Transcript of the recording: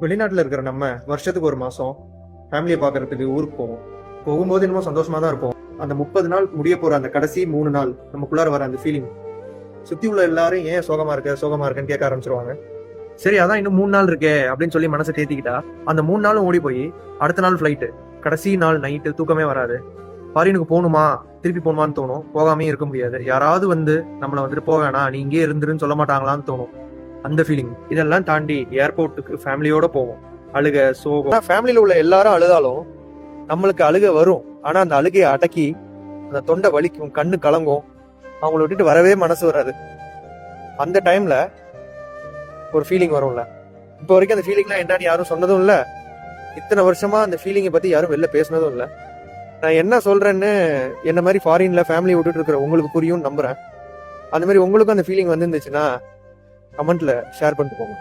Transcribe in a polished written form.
வெளிநாட்டில் இருக்கிற நம்ம வருஷத்துக்கு ஒரு மாதம் ஃபேமிலியை பார்க்கறதுக்கு ஊருக்கு போவோம். போகும்போது இன்னமும் சந்தோஷமாக தான் இருப்போம். அந்த 30 நாள் முடிய போகிற அந்த கடைசி 3 நாள் நமக்குள்ளார வர அந்த ஃபீலிங் சுற்றி உள்ள எல்லாரும் ஏன் சோகமாக இருக்கேன்னு கேட்க ஆரம்பிச்சிருவாங்க. சரி, அதான் இன்னும் 3 நாள் இருக்கே அப்படின்னு சொல்லி மனசை தேத்திக்கிட்டா அந்த 3 நாளும் ஓடி போய் அடுத்த நாள் ஃப்ளைட்டு, கடைசி நாள் நைட்டு தூக்கமே வராது. ஃபாரினுக்கு போகணுமா, திருப்பி போகணுமான்னு தோணும். போகாமே இருக்க முடியாது. யாராவது வந்து நம்மளை வந்துட்டு போக வேணாம், நீ இங்கே இருந்துருன்னு சொல்ல மாட்டாங்களான்னு தோணும். அந்த ஃபீலிங் இதெல்லாம் தாண்டி ஏர்போர்ட்டுக்கு ஃபேமிலியோட போவோம். அழுக, சோகம். ஃபேமிலியில் உள்ள எல்லாரும் அழுதாலும் நம்மளுக்கு அழுக வரும். ஆனா அந்த அழுகையை அடக்கி அந்த தொண்டை வலிக்கும், கண்ணு கலங்கும், அவங்கள விட்டுட்டு வரவே மனசு வராது. அந்த டைம்ல ஒரு ஃபீலிங் வரும்ல. இப்போ வரைக்கும் அந்த ஃபீலிங்லாம் என்னன்னு யாரும் சொன்னதும் இல்லை. இத்தனை வருஷமா அந்த ஃபீலிங்கை பத்தி யாரும் வெளில பேசினதும் இல்லை. நான் என்ன சொல்றேன்னு என்ன மாதிரி ஃபாரின்ல ஃபேமிலி விட்டுட்டு இருக்கிற உங்களுக்கு புரியும் நம்புறேன். அந்த மாதிரி உங்களுக்கும் அந்த ஃபீலிங் வந்துருந்துச்சுன்னா கமெண்ட்ல ஷேர் பண்ணிட்டு போங்க.